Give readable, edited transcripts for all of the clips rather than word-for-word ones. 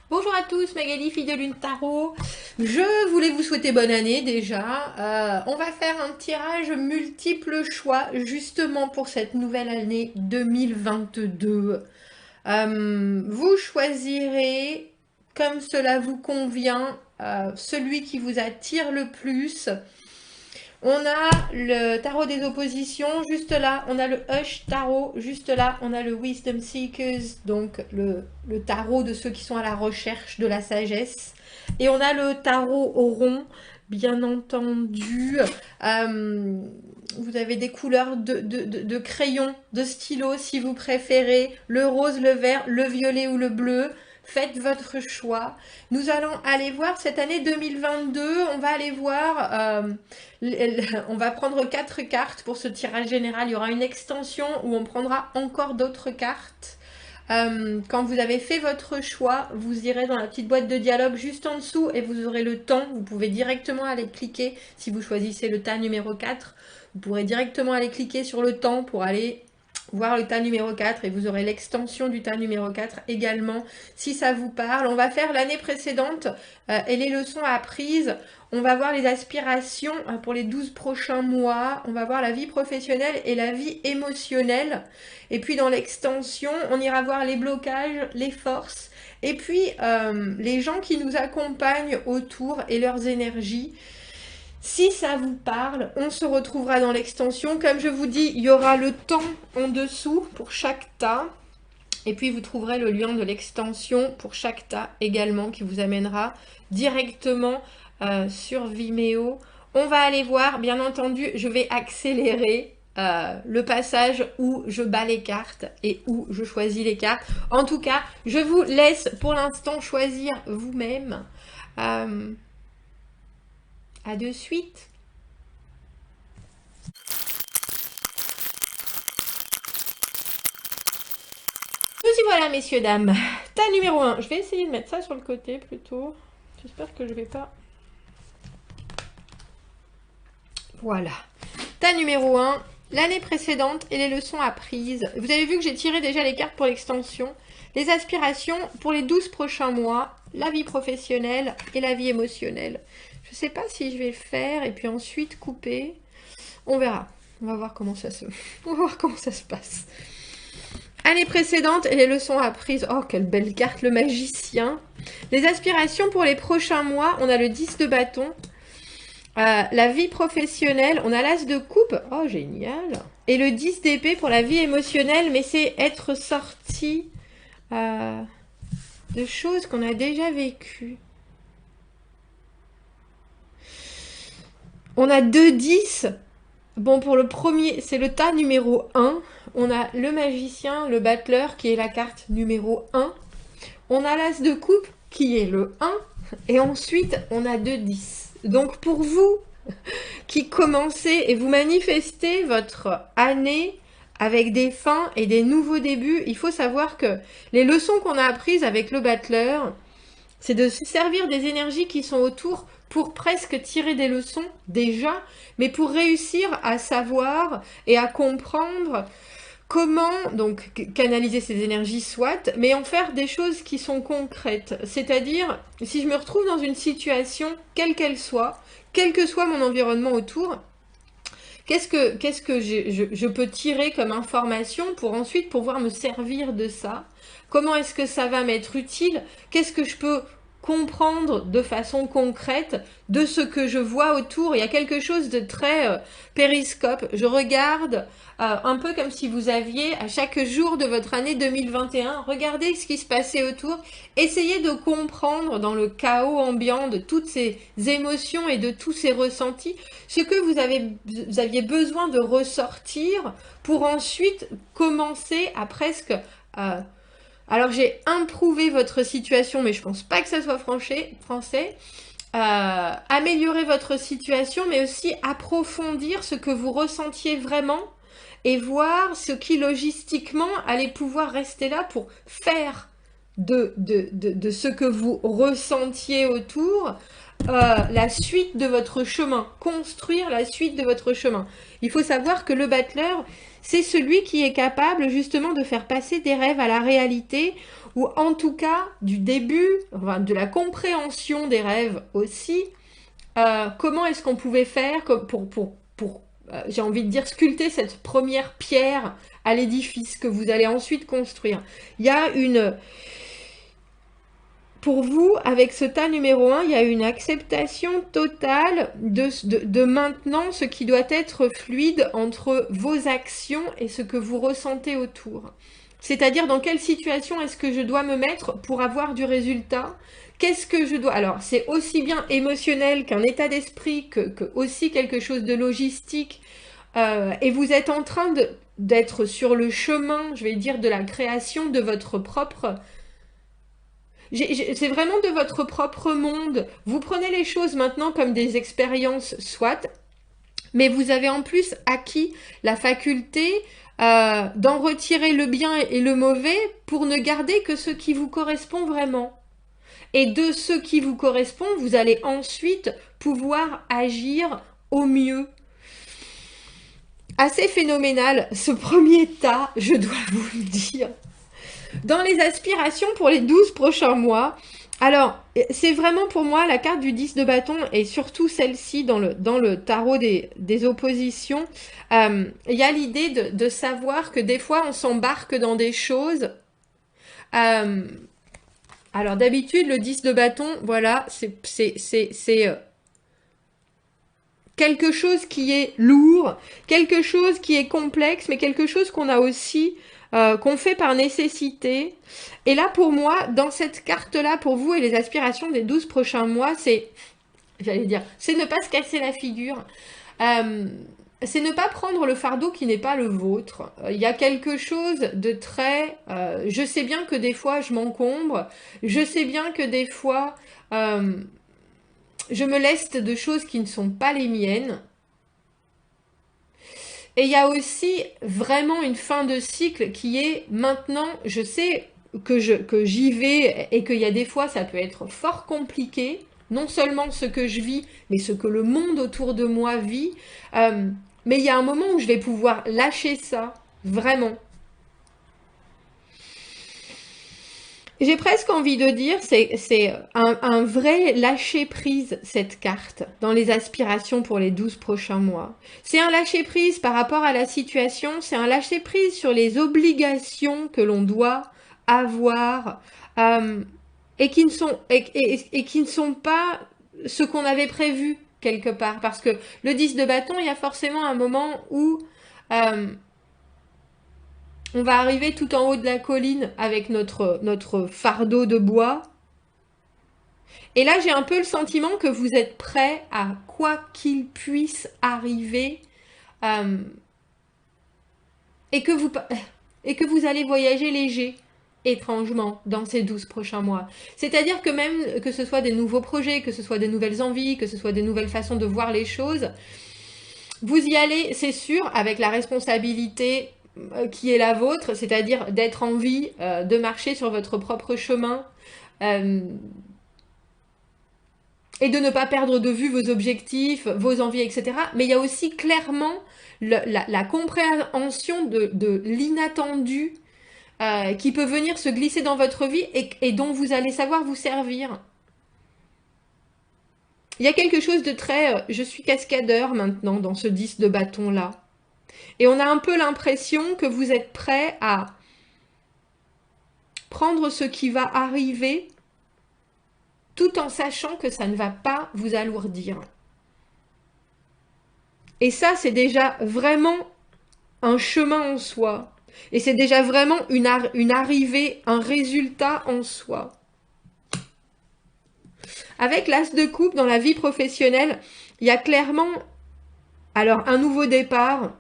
Bonjour à tous, Magali, fille de Lune Tarot. Je voulais vous souhaiter bonne année déjà. On va faire un tirage multiple choix justement pour cette nouvelle année 2022. Vous choisirez, comme cela vous convient, celui qui vous attire le plus. On a le tarot des oppositions, juste là, on a le Hush Tarot, juste là, on a le Wisdom Seekers, donc le tarot de ceux qui sont à la recherche de la sagesse. Et on a le tarot au rond, bien entendu. Vous avez des couleurs de crayon, de stylo si vous préférez, le rose, le vert, le violet ou le bleu. Faites votre choix. Nous allons aller voir cette année 2022. On va aller voir, on va prendre 4 cartes pour ce tirage général. Il y aura une extension où on prendra encore d'autres cartes. Quand vous avez fait votre choix, vous irez dans la petite boîte de dialogue juste en dessous et vous aurez le temps. Vous pouvez directement aller cliquer si vous choisissez le tas numéro 4. Vous pourrez directement aller cliquer sur le temps pour aller voir le tas numéro 4 et vous aurez l'extension du tas numéro 4 également si ça vous parle. On va faire l'année précédente et les leçons apprises. On va voir les aspirations pour les 12 prochains mois. On va voir la vie professionnelle et la vie émotionnelle. Et puis dans l'extension, on ira voir les blocages, les forces et puis les gens qui nous accompagnent autour et leurs énergies. Si ça vous parle, on se retrouvera dans l'extension. Comme je vous dis, il y aura le temps en dessous pour chaque tas. Et puis vous trouverez le lien de l'extension pour chaque tas également qui vous amènera directement sur Vimeo. On va aller voir, bien entendu, je vais accélérer le passage où je bats les cartes et où je choisis les cartes. En tout cas, je vous laisse pour l'instant choisir vous-même. À de suite. Nous y voilà, messieurs, dames. Tas numéro 1. Je vais essayer de mettre ça sur le côté plutôt. J'espère que je vais pas... Voilà. Tas numéro 1. L'année précédente et les leçons apprises. Vous avez vu que j'ai tiré déjà les cartes pour l'extension. Les aspirations pour les 12 prochains mois. La vie professionnelle et la vie émotionnelle. Je ne sais pas si je vais le faire et puis ensuite couper. On verra. On va voir comment ça se passe. Année précédente et les leçons apprises. Oh, quelle belle carte, le magicien. Les aspirations pour les prochains mois. On a le 10 de bâton. La vie professionnelle. On a l'as de coupe. Oh, génial. Et le 10 d'épée pour la vie émotionnelle. Mais c'est être sorti de choses qu'on a déjà vécues. On a 2 10. Bon, pour le premier, c'est le tas numéro 1. On a le magicien, le battleur, qui est la carte numéro 1. On a l'as de coupe, qui est le 1. Et ensuite, on a 2 10. Donc, pour vous qui commencez et vous manifestez votre année avec des fins et des nouveaux débuts, il faut savoir que les leçons qu'on a apprises avec le battleur, c'est de se servir des énergies qui sont autour pour presque tirer des leçons déjà, mais pour réussir à savoir et à comprendre comment donc canaliser ces énergies soit, mais en faire des choses qui sont concrètes. C'est-à-dire, si je me retrouve dans une situation, quelle qu'elle soit, quel que soit mon environnement autour, qu'est-ce que je peux tirer comme information pour ensuite pouvoir me servir de ça? Comment est-ce que ça va m'être utile? Qu'est-ce que je peux comprendre de façon concrète de ce que je vois autour? Il y a quelque chose de très périscope. Je regarde un peu comme si vous aviez à chaque jour de votre année 2021, regardez ce qui se passait autour, essayez de comprendre dans le chaos ambiant de toutes ces émotions et de tous ces ressentis, ce que vous aviez besoin de ressortir pour ensuite commencer à presque... alors j'ai improuvé votre situation, mais je pense pas que ça soit français. Améliorer votre situation, mais aussi approfondir ce que vous ressentiez vraiment et voir ce qui logistiquement allait pouvoir rester là pour faire de ce que vous ressentiez autour la suite de votre chemin, construire la suite de votre chemin. Il faut savoir que le battleur, c'est celui qui est capable justement de faire passer des rêves à la réalité ou en tout cas du début, enfin, de la compréhension des rêves aussi. Comment est-ce qu'on pouvait faire pour j'ai envie de dire, sculpter cette première pierre à l'édifice que vous allez ensuite construire. Il y a pour vous, avec ce tas numéro 1, il y a une acceptation totale de maintenant ce qui doit être fluide entre vos actions et ce que vous ressentez autour. C'est-à-dire dans quelle situation est-ce que je dois me mettre pour avoir du résultat? Qu'est-ce que je dois... Alors, c'est aussi bien émotionnel qu'un état d'esprit, que aussi quelque chose de logistique. Et vous êtes en train d'être sur le chemin, je vais dire, de la création de votre propre... C'est vraiment de votre propre monde. Vous prenez les choses maintenant comme des expériences, soit, mais vous avez en plus acquis la faculté d'en retirer le bien et le mauvais pour ne garder que ce qui vous correspond vraiment. Et de ce qui vous correspond, vous allez ensuite pouvoir agir au mieux. Assez phénoménal, ce premier tas, je dois vous le dire. Dans les aspirations pour les 12 prochains mois, alors, c'est vraiment pour moi la carte du 10 de bâton et surtout celle-ci dans le tarot des oppositions. Il y a l'idée de savoir que des fois on s'embarque dans des choses. Alors d'habitude, le 10 de bâton, voilà, c'est quelque chose qui est lourd, quelque chose qui est complexe, mais quelque chose qu'on a aussi, qu'on fait par nécessité. Et là, pour moi, dans cette carte-là, pour vous et les aspirations des 12 prochains mois, c'est, j'allais dire, c'est ne pas se casser la figure. C'est ne pas prendre le fardeau qui n'est pas le vôtre. Il y a quelque chose de très... je sais bien que des fois, je m'encombre. Je sais bien que des fois... je me leste de choses qui ne sont pas les miennes. Et il y a aussi vraiment une fin de cycle qui est maintenant, je sais que j'y vais et qu'il y a des fois ça peut être fort compliqué, non seulement ce que je vis, mais ce que le monde autour de moi vit. Mais il y a un moment où je vais pouvoir lâcher ça, vraiment. J'ai presque envie de dire, c'est un vrai lâcher-prise, cette carte, dans les aspirations pour les 12 prochains mois. C'est un lâcher-prise par rapport à la situation, c'est un lâcher-prise sur les obligations que l'on doit avoir et qui ne sont pas ce qu'on avait prévu quelque part. Parce que le 10 de bâton, il y a forcément un moment où... on va arriver tout en haut de la colline avec notre fardeau de bois. Et là, j'ai un peu le sentiment que vous êtes prêts à quoi qu'il puisse arriver et que vous allez voyager léger, étrangement, dans ces 12 prochains mois. C'est-à-dire que même que ce soit des nouveaux projets, que ce soit des nouvelles envies, que ce soit des nouvelles façons de voir les choses, vous y allez, c'est sûr, avec la responsabilité qui est la vôtre, c'est-à-dire d'être en vie, de marcher sur votre propre chemin et de ne pas perdre de vue vos objectifs, vos envies, etc. Mais il y a aussi clairement la compréhension de l'inattendu qui peut venir se glisser dans votre vie et dont vous allez savoir vous servir. Il y a quelque chose de très... je suis cascadeur maintenant dans ce 10 de bâton là. Et on a un peu l'impression que vous êtes prêt à prendre ce qui va arriver tout en sachant que ça ne va pas vous alourdir. Et ça, c'est déjà vraiment un chemin en soi. Et c'est déjà vraiment une arrivée, un résultat en soi. Avec l'as de coupe dans la vie professionnelle, il y a clairement alors un nouveau départ,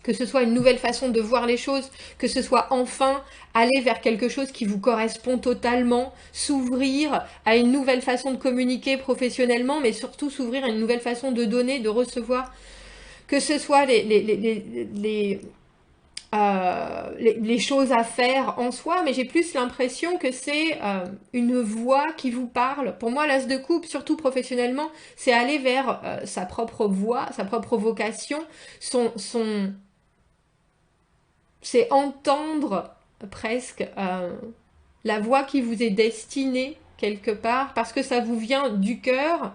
que ce soit une nouvelle façon de voir les choses, que ce soit enfin aller vers quelque chose qui vous correspond totalement, s'ouvrir à une nouvelle façon de communiquer professionnellement, mais surtout s'ouvrir à une nouvelle façon de donner, de recevoir, que ce soit les choses à faire en soi, mais j'ai plus l'impression que c'est une voix qui vous parle. Pour moi, l'as de coupe, surtout professionnellement, c'est aller vers sa propre voix, sa propre vocation, c'est entendre presque la voie qui vous est destinée quelque part, parce que ça vous vient du cœur.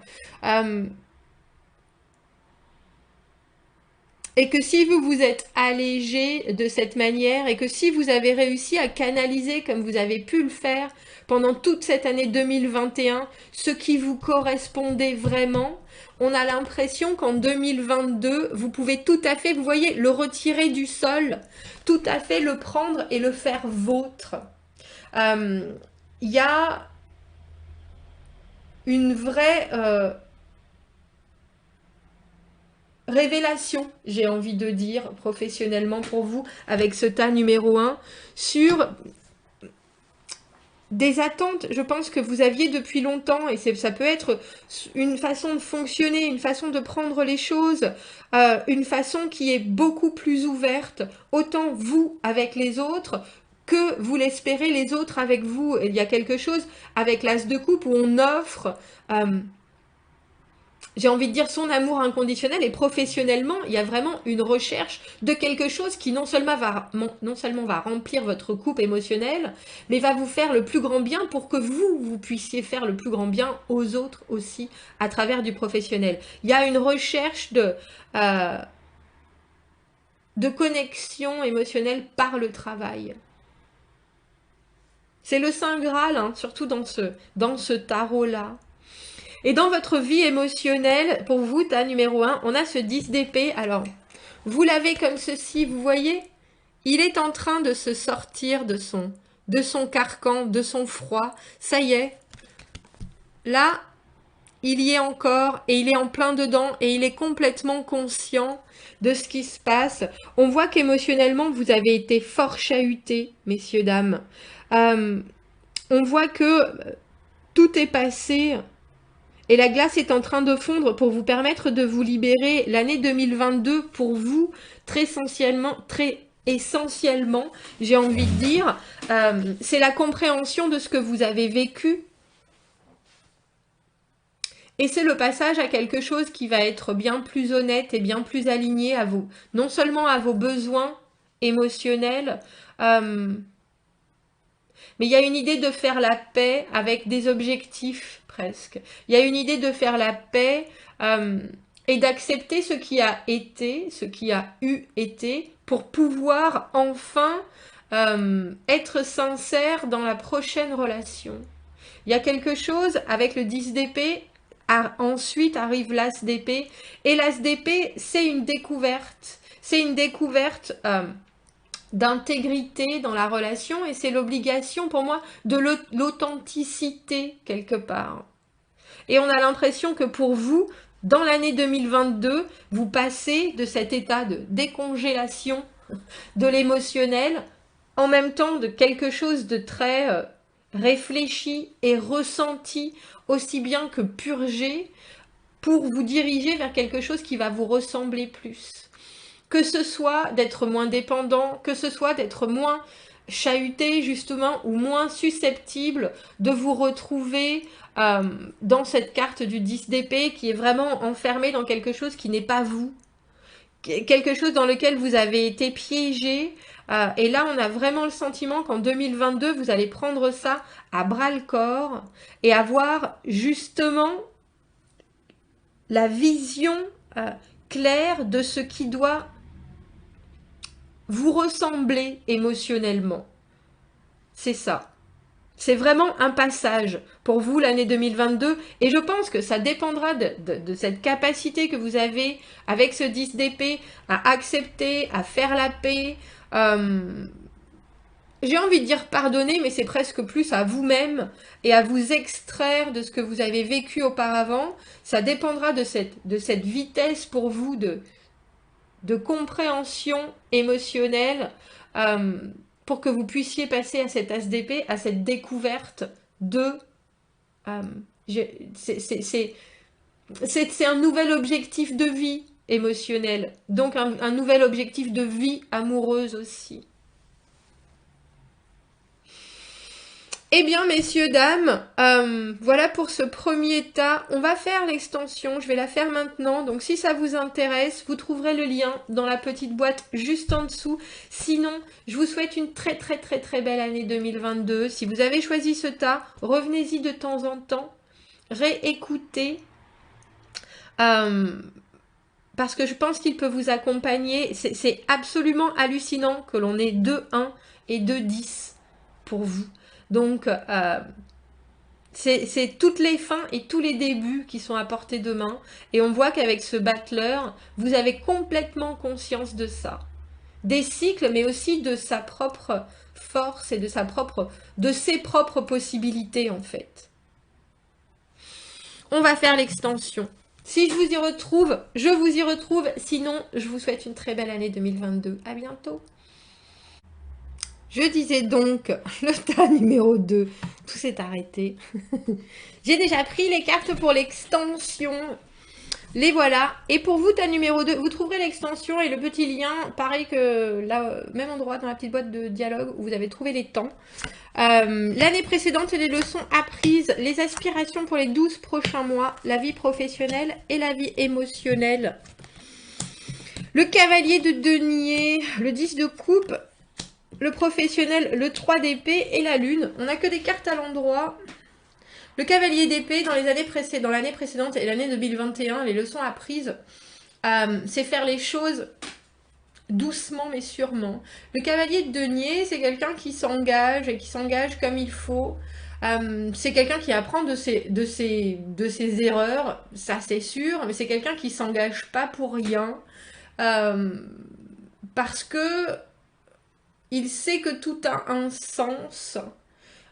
Et que si vous vous êtes allégé de cette manière et que si vous avez réussi à canaliser comme vous avez pu le faire pendant toute cette année 2021, ce qui vous correspondait vraiment, on a l'impression qu'en 2022, vous pouvez tout à fait, vous voyez, le retirer du sol, tout à fait le prendre et le faire vôtre. Il y a une vraie révélation, j'ai envie de dire, professionnellement pour vous, avec ce tas numéro 1, sur des attentes, je pense, que vous aviez depuis longtemps, et ça peut être une façon de fonctionner, une façon de prendre les choses, une façon qui est beaucoup plus ouverte, autant vous avec les autres, que vous l'espérez les autres avec vous. Il y a quelque chose avec l'as de coupe où on offre... j'ai envie de dire son amour inconditionnel, et professionnellement, il y a vraiment une recherche de quelque chose qui non seulement va remplir votre coupe émotionnelle, mais va vous faire le plus grand bien pour que vous puissiez faire le plus grand bien aux autres aussi à travers du professionnel. Il y a une recherche de connexion émotionnelle par le travail. C'est le Saint Graal, hein, surtout dans ce tarot-là. Et dans votre vie émotionnelle, pour vous, tas numéro 1, on a ce 10 d'épée. Alors, vous l'avez comme ceci, vous voyez, il est en train de se sortir de son carcan, de son froid. Ça y est, là, il y est encore, et il est en plein dedans, et il est complètement conscient de ce qui se passe. On voit qu'émotionnellement, vous avez été fort chahuté, messieurs, dames. On voit que tout est passé... Et la glace est en train de fondre pour vous permettre de vous libérer. L'année 2022, pour vous, très essentiellement, j'ai envie de dire, c'est la compréhension de ce que vous avez vécu. Et c'est le passage à quelque chose qui va être bien plus honnête et bien plus aligné à vous. Non seulement à vos besoins émotionnels, mais il y a une idée de faire la paix avec des objectifs presque. Il y a une idée de faire la paix et d'accepter ce qui a été, ce qui a été, pour pouvoir enfin être sincère dans la prochaine relation. Il y a quelque chose avec le 10 d'épée, ensuite arrive l'as d'épée, et l'as d'épée, c'est une découverte. C'est une découverte... d'intégrité dans la relation, et c'est l'obligation pour moi de l'authenticité quelque part. Et on a l'impression que pour vous, dans l'année 2022, vous passez de cet état de décongélation de l'émotionnel, en même temps de quelque chose de très réfléchi et ressenti, aussi bien que purgé, pour vous diriger vers quelque chose qui va vous ressembler plus. Que ce soit d'être moins dépendant, que ce soit d'être moins chahuté justement, ou moins susceptible de vous retrouver dans cette carte du 10 d'épée qui est vraiment enfermée dans quelque chose qui n'est pas vous. Quelque chose dans lequel vous avez été piégé. Et là, on a vraiment le sentiment qu'en 2022, vous allez prendre ça à bras-le-corps et avoir justement la vision claire de ce qui doit vous ressembler émotionnellement. C'est ça. C'est vraiment un passage pour vous l'année 2022, et je pense que ça dépendra de cette capacité que vous avez avec ce 10 d'épée à accepter, à faire la paix. J'ai envie de dire pardonner, mais c'est presque plus à vous-même et à vous extraire de ce que vous avez vécu auparavant. Ça dépendra de cette vitesse pour vous de compréhension émotionnelle pour que vous puissiez passer à cet as d'épée, à cette découverte de... c'est un nouvel objectif de vie émotionnel, donc un nouvel objectif de vie amoureuse aussi. Eh bien, messieurs, dames, voilà pour ce premier tas. On va faire l'extension, je vais la faire maintenant. Donc, si ça vous intéresse, vous trouverez le lien dans la petite boîte juste en dessous. Sinon, je vous souhaite une très, très, très, très belle année 2022. Si vous avez choisi ce tas, revenez-y de temps en temps. Réécoutez. Parce que je pense qu'il peut vous accompagner. C'est absolument hallucinant que l'on ait 2-1 et 2-10 pour vous. Donc, c'est toutes les fins et tous les débuts qui sont à portée de main. Et on voit qu'avec ce battleur, vous avez complètement conscience de ça. Des cycles, mais aussi de sa propre force et de ses propres possibilités, en fait. On va faire l'extension. Si je vous y retrouve, je vous y retrouve. Sinon, je vous souhaite une très belle année 2022. À bientôt. Je disais donc, le tas numéro 2, tout s'est arrêté. J'ai déjà pris les cartes pour l'extension. Les voilà. Et pour vous, tas numéro 2, vous trouverez l'extension et le petit lien, pareil que là, même endroit dans la petite boîte de dialogue où vous avez trouvé les temps. L'année précédente et les leçons apprises, les aspirations pour les 12 prochains mois, la vie professionnelle et la vie émotionnelle. Le cavalier de denier, le 10 de coupe, le professionnel, le 3 d'épée et la lune. On n'a que des cartes à l'endroit. Le cavalier d'épée, dans l'année précédente et l'année 2021, les leçons apprises, c'est faire les choses doucement mais sûrement. Le cavalier de denier, c'est quelqu'un qui s'engage et qui s'engage comme il faut. C'est quelqu'un qui apprend de ses erreurs, ça c'est sûr, mais c'est quelqu'un qui s'engage pas pour rien. Parce que il sait que tout a un sens.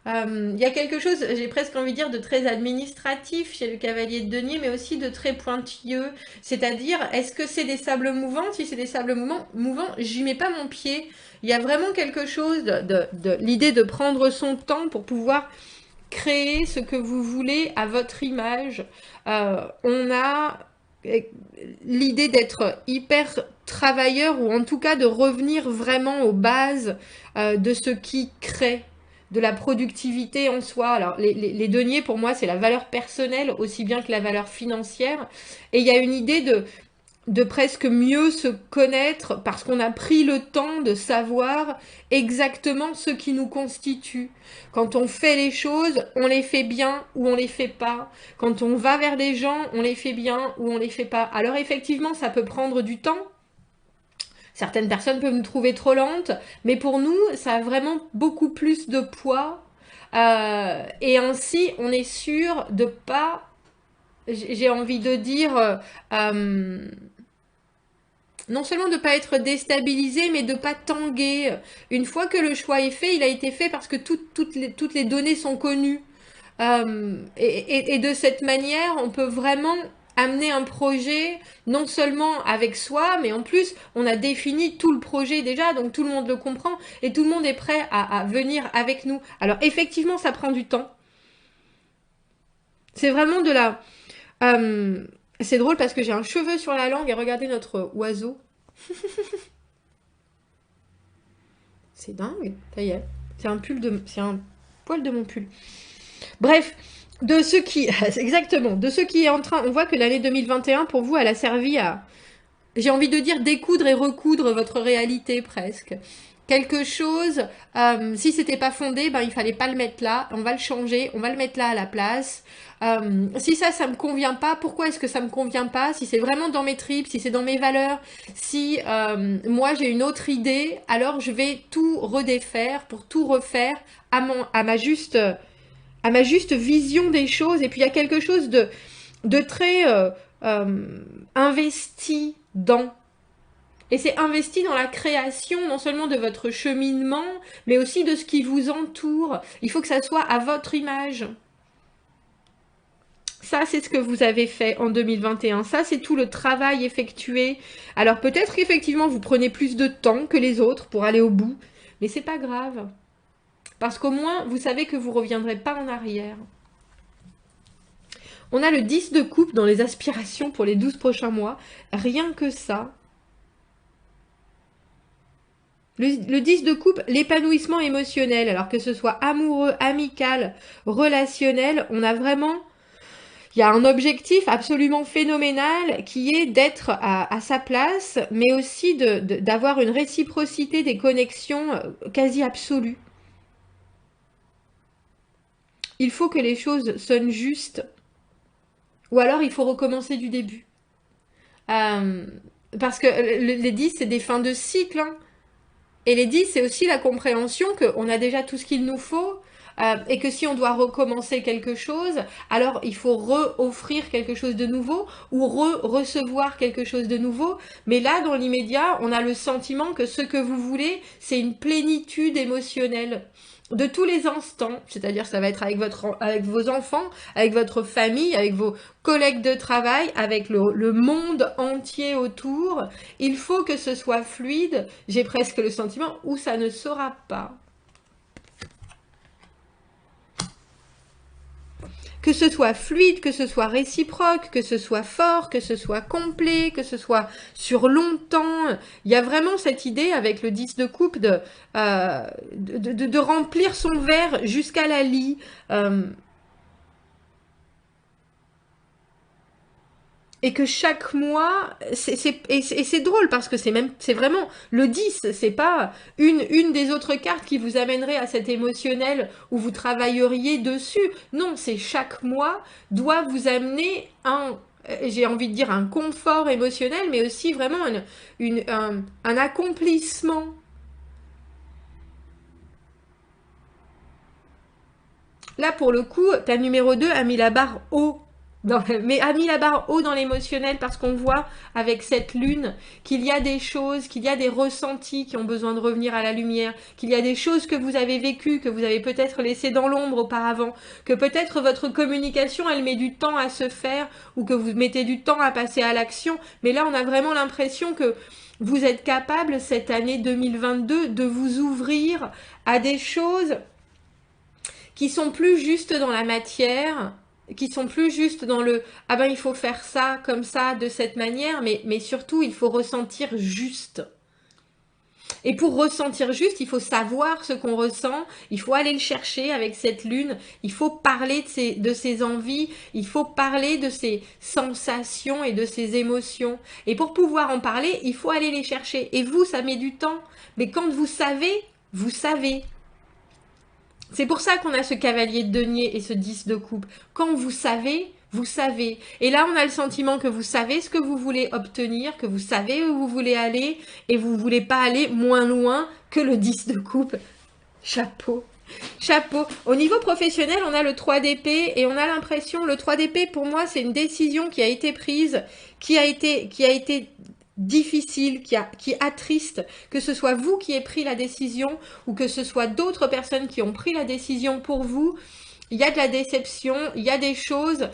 Il y a quelque chose, j'ai presque envie de dire, de très administratif chez le cavalier de denier, mais aussi de très pointilleux. C'est-à-dire, est-ce que c'est des sables mouvants? Si c'est des sables mouvants, j'y mets pas mon pied. Il y a vraiment quelque chose de l'idée de prendre son temps pour pouvoir créer ce que vous voulez à votre image. On a l'idée d'être hyper travailleur, ou en tout cas de revenir vraiment aux bases de ce qui crée, de la productivité en soi. Alors les deniers, pour moi, c'est la valeur personnelle aussi bien que la valeur financière. Et il y a une idée de presque mieux se connaître parce qu'on a pris le temps de savoir exactement ce qui nous constitue. Quand on fait les choses, on les fait bien ou on les fait pas. Quand on va vers des gens, on les fait bien ou on les fait pas. Alors effectivement, ça peut prendre du temps. Certaines personnes peuvent nous trouver trop lentes, mais pour nous, ça a vraiment beaucoup plus de poids. Et ainsi, on est sûr de pas, j'ai envie de dire, non seulement de ne pas être déstabilisé, mais de ne pas tanguer. Une fois que le choix est fait, il a été fait parce que toutes les données sont connues. Et de cette manière, on peut vraiment amener un projet, non seulement avec soi, mais en plus, on a défini tout le projet déjà, donc tout le monde le comprend, et tout le monde est prêt à venir avec nous. Alors effectivement, ça prend du temps. C'est vraiment de la... c'est drôle parce que j'ai un cheveu sur la langue, et regardez notre oiseau. C'est dingue, ça y est. C'est un poil de mon pull. Bref, de ce qui, exactement, de ce qui est en train, on voit que l'année 2021 pour vous, elle a servi à, j'ai envie de dire, découdre et recoudre votre réalité presque. Quelque chose, si c'était pas fondé, ben il fallait pas le mettre là, on va le changer, on va le mettre là à la place. Si ça me convient pas, pourquoi est-ce que ça me convient pas? Si c'est vraiment dans mes tripes, si c'est dans mes valeurs, si moi j'ai une autre idée, alors je vais tout redéfaire pour tout refaire à ma juste vision des choses. Et puis il y a quelque chose de très investi dans. Et c'est investi dans la création, non seulement de votre cheminement, mais aussi de ce qui vous entoure. Il faut que ça soit à votre image. Ça, c'est ce que vous avez fait en 2021. Ça, c'est tout le travail effectué. Alors peut-être qu'effectivement, vous prenez plus de temps que les autres pour aller au bout, mais c'est pas grave. Parce qu'au moins, vous savez que vous ne reviendrez pas en arrière. On a le 10 de coupe dans les aspirations pour les 12 prochains mois. Rien que ça. Le 10 de coupe, l'épanouissement émotionnel, alors que ce soit amoureux, amical, relationnel, on a vraiment... Il y a un objectif absolument phénoménal qui est d'être à sa place, mais aussi d'avoir une réciprocité des connexions quasi absolue. Il faut que les choses sonnent justes, ou alors il faut recommencer du début. Euh, Parce que les 10, c'est des fins de cycle, hein. Et les 10, c'est aussi la compréhension qu'on a déjà tout ce qu'il nous faut, et que si on doit recommencer quelque chose, alors il faut re-offrir quelque chose de nouveau ou re-recevoir quelque chose de nouveau. Mais là, dans l'immédiat, on a le sentiment que ce que vous voulez, c'est une plénitude émotionnelle de tous les instants, c'est-à-dire ça va être avec vos enfants, avec votre famille, avec vos collègues de travail, avec le monde entier autour. Il faut que ce soit fluide, j'ai presque le sentiment, ou ça ne sera pas. Que ce soit fluide, que ce soit réciproque, que ce soit fort, que ce soit complet, que ce soit sur longtemps. Il y a vraiment cette idée avec le 10 de coupe de remplir son verre jusqu'à la lie. Et que chaque mois, c'est drôle parce que c'est vraiment le 10, c'est pas une des autres cartes qui vous amènerait à cet émotionnel où vous travailleriez dessus. Non, c'est chaque mois doit vous amener j'ai envie de dire un confort émotionnel, mais aussi vraiment un accomplissement. Là, pour le coup, ta numéro 2 a mis la barre haut. Mais a mis la barre haut dans l'émotionnel parce qu'on voit avec cette lune qu'il y a des choses, qu'il y a des ressentis qui ont besoin de revenir à la lumière, qu'il y a des choses que vous avez vécues, que vous avez peut-être laissées dans l'ombre auparavant, que peut-être votre communication elle met du temps à se faire ou que vous mettez du temps à passer à l'action. Mais là on a vraiment l'impression que vous êtes capable cette année 2022 de vous ouvrir à des choses qui sont plus justes dans la matière, qui sont plus justes dans le ah ben il faut faire ça comme ça de cette manière, mais surtout il faut ressentir juste. Et pour ressentir juste, il faut savoir ce qu'on ressent, il faut aller le chercher avec cette lune, il faut parler de ses envies, il faut parler de ses sensations et de ses émotions. Et pour pouvoir en parler, il faut aller les chercher. Et vous, ça met du temps. Mais quand vous savez, vous savez. C'est pour ça qu'on a ce cavalier de denier et ce 10 de coupe. Quand vous savez, vous savez. Et là, on a le sentiment que vous savez ce que vous voulez obtenir, que vous savez où vous voulez aller, et vous ne voulez pas aller moins loin que le 10 de coupe. Chapeau. Chapeau. Au niveau professionnel, on a le 3 d'épée et on a l'impression, le 3 d'épée, pour moi, c'est une décision qui a été prise, qui a été difficile, qui attriste, que ce soit vous qui ayez pris la décision ou que ce soit d'autres personnes qui ont pris la décision pour vous. Il y a de la déception, il y a des choses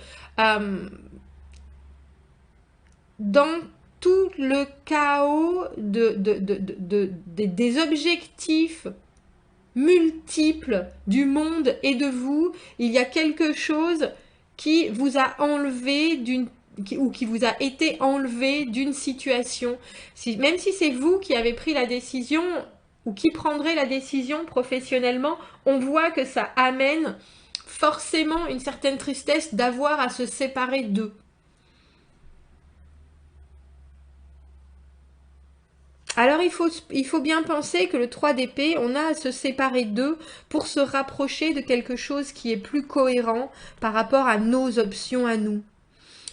dans tout le chaos des objectifs multiples du monde et de vous. Il y a quelque chose qui vous a enlevé ou qui vous a été enlevé d'une situation. Même si c'est vous qui avez pris la décision ou qui prendrez la décision professionnellement, on voit que ça amène forcément une certaine tristesse d'avoir à se séparer d'eux. Alors il faut bien penser que le 3 d'épée, on a à se séparer d'eux pour se rapprocher de quelque chose qui est plus cohérent par rapport à nos options à nous.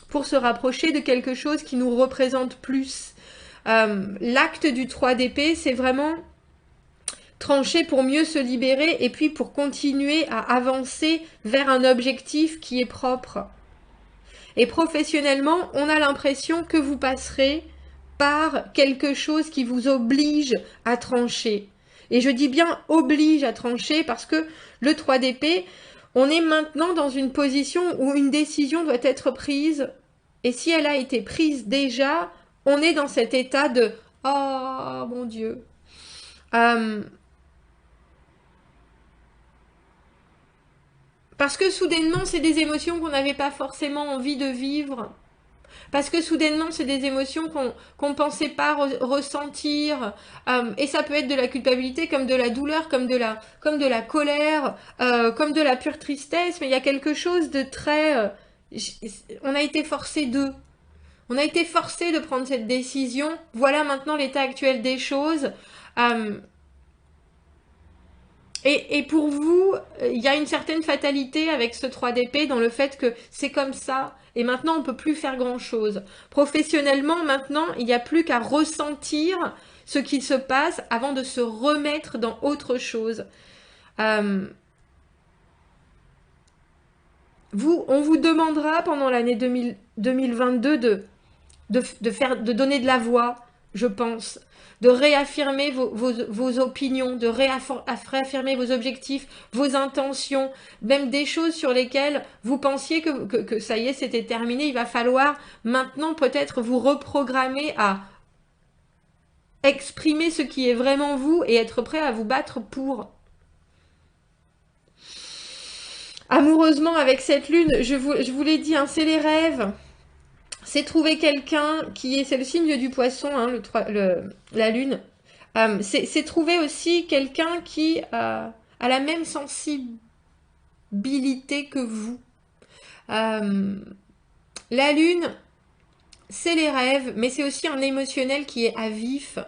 Pour se rapprocher de quelque chose qui nous représente plus. L'acte du 3 d'épée, c'est vraiment trancher pour mieux se libérer et puis pour continuer à avancer vers un objectif qui est propre. Et professionnellement, on a l'impression que vous passerez par quelque chose qui vous oblige à trancher. Et je dis bien oblige à trancher parce que le 3 d'épée, on est maintenant dans une position où une décision doit être prise. Et si elle a été prise déjà, on est dans cet état de « Oh mon Dieu !» Parce que soudainement, c'est des émotions qu'on n'avait pas forcément envie de vivre. Parce que soudainement, c'est des émotions qu'on ne pensait pas ressentir. Et ça peut être de la culpabilité, comme de la douleur, comme de la colère, comme de la pure tristesse. Mais il y a quelque chose de très... on a été forcé d'eux. On a été forcé de prendre cette décision. Voilà maintenant l'état actuel des choses. Et pour vous, il y a une certaine fatalité avec ce 3 d'épée dans le fait que c'est comme ça. Et maintenant, on ne peut plus faire grand-chose. Professionnellement, maintenant, il n'y a plus qu'à ressentir ce qui se passe avant de se remettre dans autre chose. On vous demandera pendant l'année 2022 de donner de la voix, je pense, de réaffirmer vos opinions, de réaffirmer vos objectifs, vos intentions, même des choses sur lesquelles vous pensiez que ça y est, c'était terminé. Il va falloir maintenant peut-être vous reprogrammer à exprimer ce qui est vraiment vous et être prêt à vous battre pour. Amoureusement, avec cette lune, je vous l'ai dit, hein, c'est les rêves. C'est trouver quelqu'un qui est... C'est le signe du poisson, hein, la lune. C'est trouver aussi quelqu'un qui a la même sensibilité que vous. La lune, c'est les rêves, mais c'est aussi un émotionnel qui est à vif.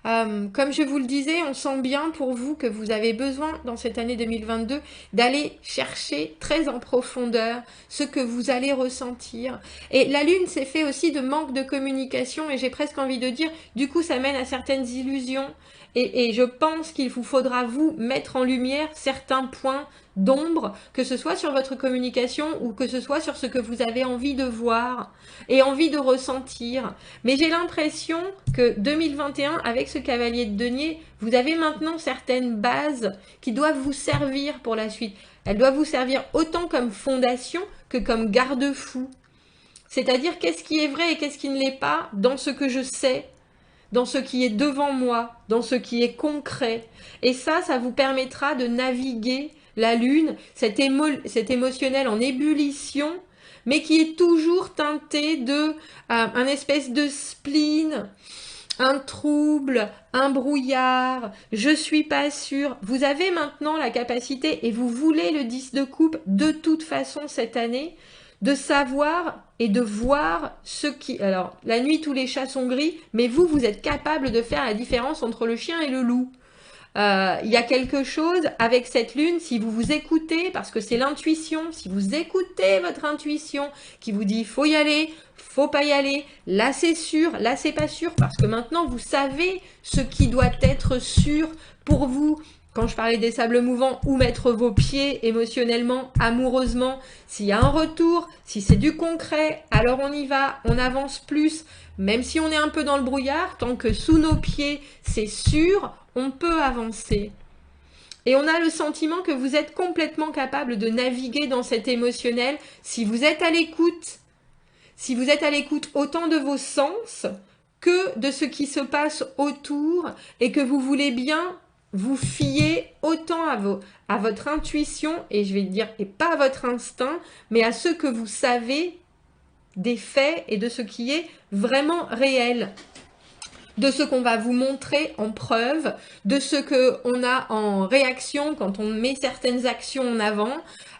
Comme je vous le disais, on sent bien pour vous que vous avez besoin, dans cette année 2022, d'aller chercher très en profondeur ce que vous allez ressentir. Et la lune, c'est fait aussi de manque de communication, et j'ai presque envie de dire, du coup, ça mène à certaines illusions. Et je pense qu'il vous faudra vous mettre en lumière certains points d'ombre, que ce soit sur votre communication ou que ce soit sur ce que vous avez envie de voir et envie de ressentir. Mais j'ai l'impression que 2021, avec ce cavalier de denier, vous avez maintenant certaines bases qui doivent vous servir pour la suite. Elles doivent vous servir autant comme fondation que comme garde-fou. C'est-à-dire qu'est-ce qui est vrai et qu'est-ce qui ne l'est pas dans ce que je sais, dans ce qui est devant moi, dans ce qui est concret. Et ça vous permettra de naviguer la lune, cet émotionnel en ébullition, mais qui est toujours teinté de un espèce de spleen, un trouble, un brouillard, je suis pas sûre. Vous avez maintenant la capacité, et vous voulez le 10 de coupe de toute façon cette année, de savoir et de voir ce qui... Alors, la nuit, tous les chats sont gris, mais vous êtes capable de faire la différence entre le chien et le loup. Il y a quelque chose avec cette lune, si vous vous écoutez, parce que c'est l'intuition, si vous écoutez votre intuition qui vous dit faut y aller, faut pas y aller, là c'est sûr, là c'est pas sûr, parce que maintenant vous savez ce qui doit être sûr pour vous. Quand je parlais des sables mouvants, où mettre vos pieds émotionnellement, amoureusement, s'il y a un retour, si c'est du concret, alors on y va, on avance plus, même si on est un peu dans le brouillard, tant que sous nos pieds c'est sûr, on peut avancer. Et on a le sentiment que vous êtes complètement capable de naviguer dans cet émotionnel si vous êtes à l'écoute. Si vous êtes à l'écoute autant de vos sens que de ce qui se passe autour et que vous voulez bien vous fier autant à votre intuition, et je vais dire, et pas à votre instinct, mais à ce que vous savez des faits et de ce qui est vraiment réel. De ce qu'on va vous montrer en preuve, de ce qu'on a en réaction quand on met certaines actions en avant,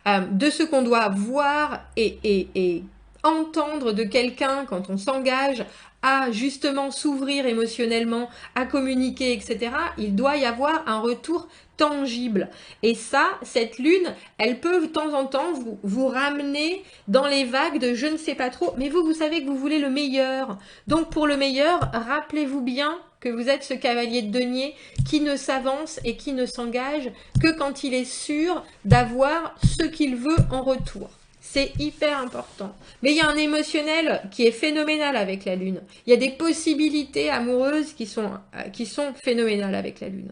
de ce qu'on doit voir et entendre de quelqu'un quand on s'engage à justement s'ouvrir émotionnellement, à communiquer, etc. Il doit y avoir un retour tangible. Et ça, cette lune, elle peut de temps en temps vous ramener dans les vagues de je ne sais pas trop, mais vous savez que vous voulez le meilleur. Donc pour le meilleur, rappelez-vous bien que vous êtes ce cavalier de denier qui ne s'avance et qui ne s'engage que quand il est sûr d'avoir ce qu'il veut en retour. C'est hyper important. Mais il y a un émotionnel qui est phénoménal avec la lune. Il y a des possibilités amoureuses qui sont phénoménales avec la lune.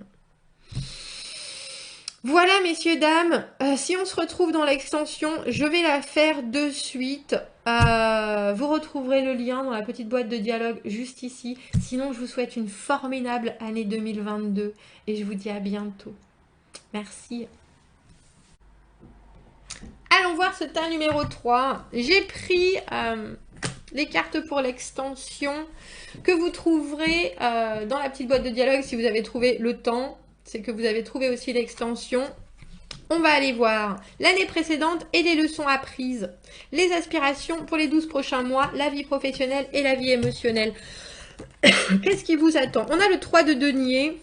Voilà, messieurs, dames. Si on se retrouve dans l'extension, je vais la faire de suite. Vous retrouverez le lien dans la petite boîte de dialogue juste ici. Sinon, je vous souhaite une formidable année 2022 et je vous dis à bientôt. Merci. Allons voir ce tas numéro 3. J'ai pris les cartes pour l'extension que vous trouverez dans la petite boîte de dialogue si vous avez trouvé le temps. C'est que vous avez trouvé aussi l'extension. On va aller voir l'année précédente et les leçons apprises, les aspirations pour les 12 prochains mois, la vie professionnelle et la vie émotionnelle. Qu'est-ce qui vous attend? On a le 3 de denier,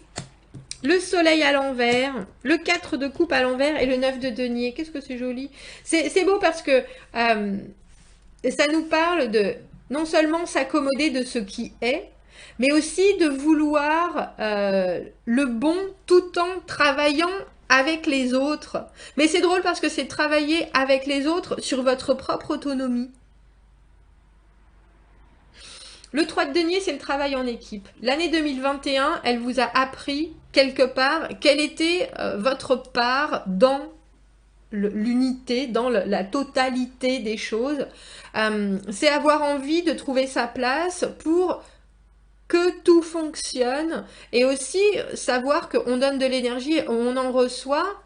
le soleil à l'envers, le 4 de coupe à l'envers et le 9 de denier. Qu'est-ce que c'est joli. C'est beau parce que ça nous parle de non seulement s'accommoder de ce qui est, mais aussi de vouloir le bon tout en travaillant avec les autres. Mais c'est drôle parce que c'est travailler avec les autres sur votre propre autonomie. Le 3 de denier, c'est le travail en équipe. L'année 2021, elle vous a appris quelque part quelle était votre part dans l'unité, dans la totalité des choses. C'est avoir envie de trouver sa place pour que tout fonctionne et aussi savoir qu'on donne de l'énergie, on en reçoit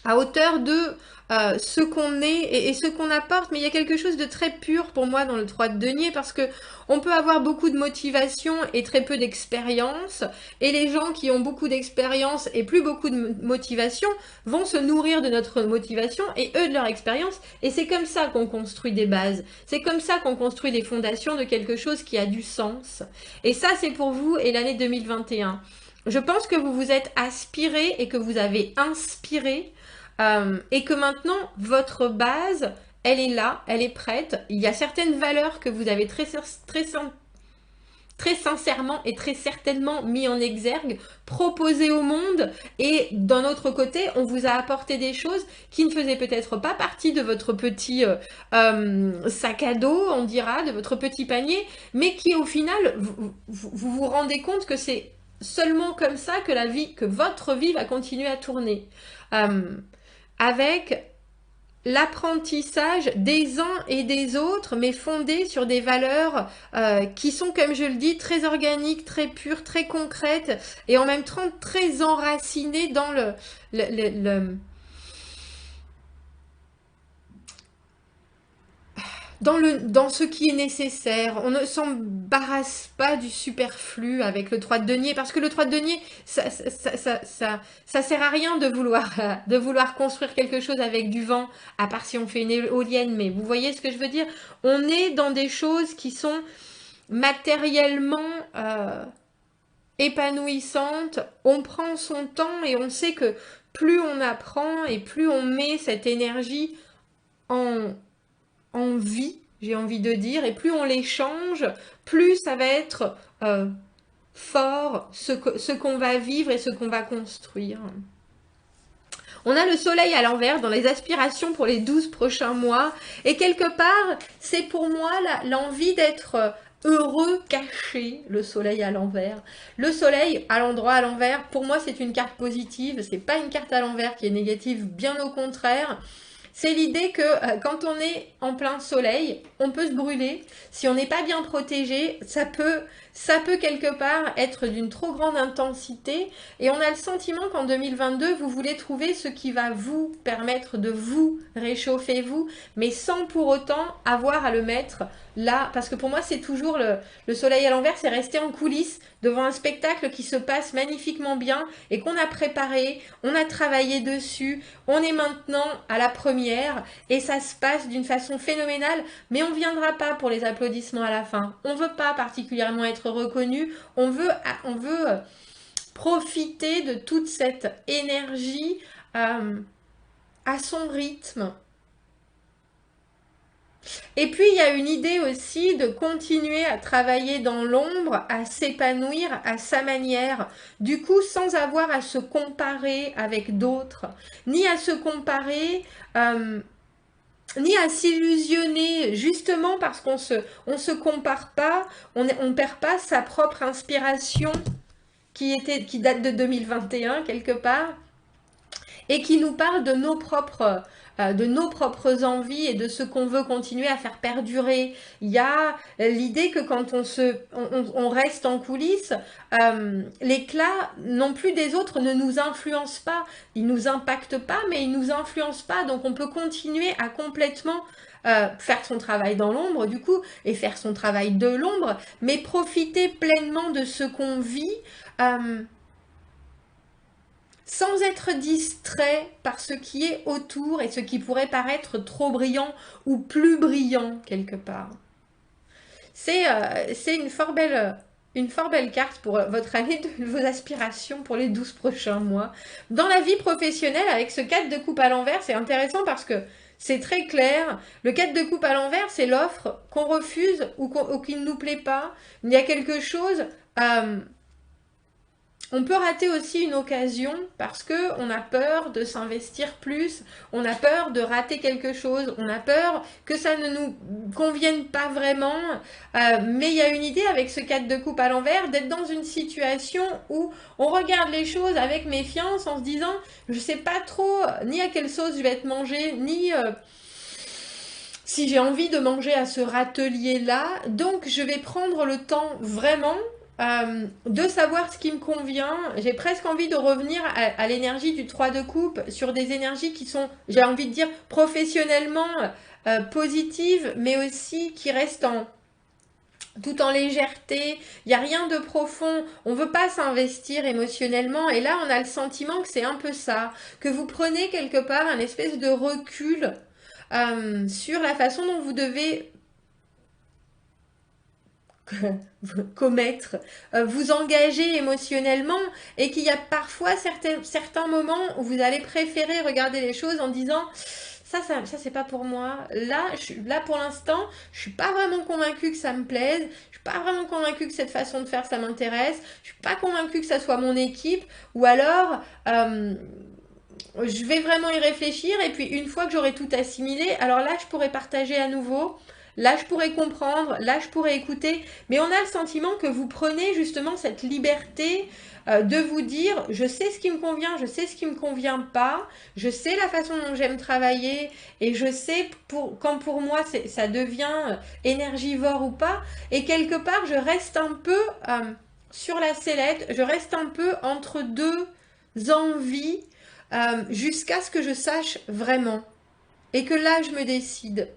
à hauteur de ce qu'on est et ce qu'on apporte. Mais il y a quelque chose de très pur pour moi dans le 3 de denier parce que on peut avoir beaucoup de motivation et très peu d'expérience, et les gens qui ont beaucoup d'expérience et plus beaucoup de motivation vont se nourrir de notre motivation et eux de leur expérience, et c'est comme ça qu'on construit des bases, c'est comme ça qu'on construit les fondations de quelque chose qui a du sens. Et ça, c'est pour vous et l'année 2021. Je pense que vous vous êtes aspiré et que vous avez inspiré et que maintenant, votre base, elle est là, elle est prête. Il y a certaines valeurs que vous avez très sincèrement et très certainement mis en exergue, proposées au monde. Et d'un autre côté, on vous a apporté des choses qui ne faisaient peut-être pas partie de votre petit sac à dos, on dira, de votre petit panier, mais qui au final, vous rendez compte que c'est seulement comme ça que votre vie va continuer à tourner. Avec l'apprentissage des uns et des autres, mais fondé sur des valeurs qui sont, comme je le dis, très organiques, très pures, très concrètes, et en même temps très enracinées dans dans ce qui est nécessaire. On ne s'embarrasse pas du superflu avec le 3 de denier, parce que le 3 de denier, ça sert à rien de vouloir construire quelque chose avec du vent, à part si on fait une éolienne, mais vous voyez ce que je veux dire? On est dans des choses qui sont matériellement épanouissantes, on prend son temps et on sait que plus on apprend et plus on met cette énergie en vie, j'ai envie de dire, et plus on l'échange, plus ça va être fort, ce qu'on va vivre et ce qu'on va construire. On a le soleil à l'envers dans les aspirations pour les 12 prochains mois, et quelque part, c'est pour moi l'envie d'être heureux caché, le soleil à l'envers. Le soleil à l'endroit à l'envers, pour moi, c'est une carte positive, c'est pas une carte à l'envers qui est négative, bien au contraire. C'est l'idée que quand on est en plein soleil, on peut se brûler. Si on n'est pas bien protégé, ça peut quelque part être d'une trop grande intensité. Et on a le sentiment qu'en 2022, vous voulez trouver ce qui va vous permettre de vous réchauffer, vous, mais sans pour autant avoir à le mettre là. Parce que pour moi, c'est toujours le soleil à l'envers, c'est rester en coulisses devant un spectacle qui se passe magnifiquement bien et qu'on a préparé, on a travaillé dessus, on est maintenant à la première et ça se passe d'une façon phénoménale, mais on ne viendra pas pour les applaudissements à la fin. On ne veut pas particulièrement être reconnu, on veut profiter de toute cette énergie à son rythme. Et puis, il y a une idée aussi de continuer à travailler dans l'ombre, à s'épanouir à sa manière, du coup, sans avoir à se comparer avec d'autres, ni à se comparer, ni à s'illusionner, justement parce qu'on se compare pas, on perd pas sa propre inspiration qui date de 2021, quelque part. et qui nous parle de nos propres envies et de ce qu'on veut continuer à faire perdurer. Il y a l'idée que quand on reste en coulisses, l'éclat non plus des autres ne nous influence pas. Il nous impacte pas, mais il nous influence pas. Donc on peut continuer à complètement faire son travail dans l'ombre du coup, et faire son travail de l'ombre, mais profiter pleinement de ce qu'on vit, sans être distrait par ce qui est autour et ce qui pourrait paraître trop brillant ou plus brillant quelque part. C'est une fort belle carte pour votre année de vos aspirations pour les 12 prochains mois. Dans la vie professionnelle, avec ce 4 de coupe à l'envers, c'est intéressant parce que c'est très clair. Le 4 de coupe à l'envers, c'est l'offre qu'on refuse ou qui ne nous plaît pas. Il y a quelque chose... on peut rater aussi une occasion parce qu'on a peur de s'investir plus, on a peur de rater quelque chose, on a peur que ça ne nous convienne pas vraiment. Mais il y a une idée avec ce 4 de coupe à l'envers d'être dans une situation où on regarde les choses avec méfiance en se disant je ne sais pas trop ni à quelle sauce je vais être mangée, ni... si j'ai envie de manger à ce râtelier-là, donc je vais prendre le temps vraiment de savoir ce qui me convient. J'ai presque envie de revenir à l'énergie du 3 de coupe, sur des énergies qui sont, j'ai envie de dire, professionnellement positives, mais aussi qui restent tout en légèreté. Il n'y a rien de profond, on ne veut pas s'investir émotionnellement, et là on a le sentiment que c'est un peu ça, que vous prenez quelque part un espèce de recul sur la façon dont vous devez commettre, vous engager émotionnellement, et qu'il y a parfois certains moments où vous allez préférer regarder les choses en disant ça c'est pas pour moi, là pour l'instant je suis pas vraiment convaincue que ça me plaise, je suis pas vraiment convaincue que cette façon de faire ça m'intéresse, je suis pas convaincue que ça soit mon équipe, ou alors je vais vraiment y réfléchir, et puis une fois que j'aurai tout assimilé, alors là je pourrais partager à nouveau. Là, je pourrais comprendre, là, je pourrais écouter, mais on a le sentiment que vous prenez justement cette liberté de vous dire, je sais ce qui me convient, je sais ce qui me convient pas, je sais la façon dont j'aime travailler, et je sais quand pour moi ça devient énergivore ou pas, et quelque part, je reste un peu sur la sellette, je reste un peu entre deux envies, jusqu'à ce que je sache vraiment, et que là, je me décide.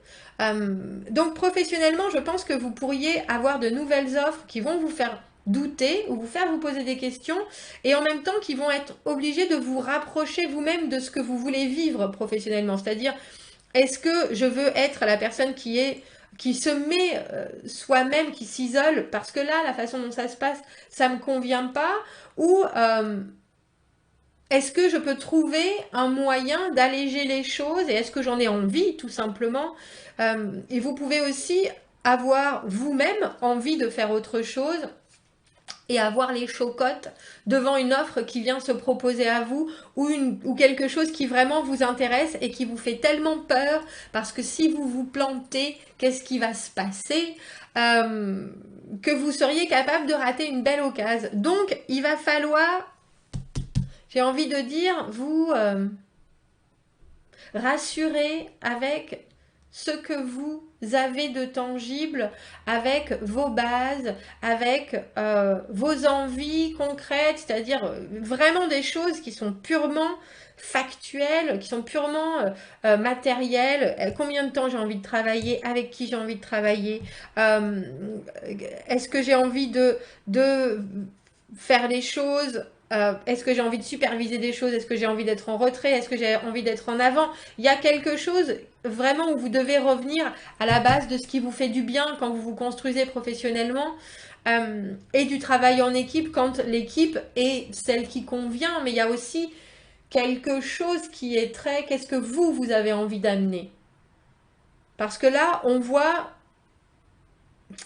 Donc professionnellement, je pense que vous pourriez avoir de nouvelles offres qui vont vous faire douter ou vous faire vous poser des questions, et en même temps qui vont être obligés de vous rapprocher vous-même de ce que vous voulez vivre professionnellement. C'est-à-dire, est-ce que je veux être la personne qui se met soi-même, qui s'isole parce que là, la façon dont ça se passe, ça ne me convient pas, ou est-ce que je peux trouver un moyen d'alléger les choses, et est-ce que j'en ai envie tout simplement? Et vous pouvez aussi avoir vous-même envie de faire autre chose et avoir les chocottes devant une offre qui vient se proposer à vous, ou quelque chose qui vraiment vous intéresse et qui vous fait tellement peur parce que si vous vous plantez, qu'est-ce qui va se passer, que vous seriez capable de rater une belle occasion. Donc il va falloir, j'ai envie de dire, vous rassurer avec ce que vous avez de tangible, avec vos bases, avec vos envies concrètes, c'est-à-dire vraiment des choses qui sont purement factuelles, qui sont purement matérielles. Combien de temps j'ai envie de travailler, avec qui j'ai envie de travailler, est-ce que j'ai envie de faire les choses, est-ce que j'ai envie de superviser des choses, est-ce que j'ai envie d'être en retrait, est-ce que j'ai envie d'être en avant. Il y a quelque chose vraiment où vous devez revenir à la base de ce qui vous fait du bien quand vous vous construisez professionnellement, et du travail en équipe quand l'équipe est celle qui convient, mais il y a aussi quelque chose qui est très, qu'est-ce que vous avez envie d'amener, parce que là on voit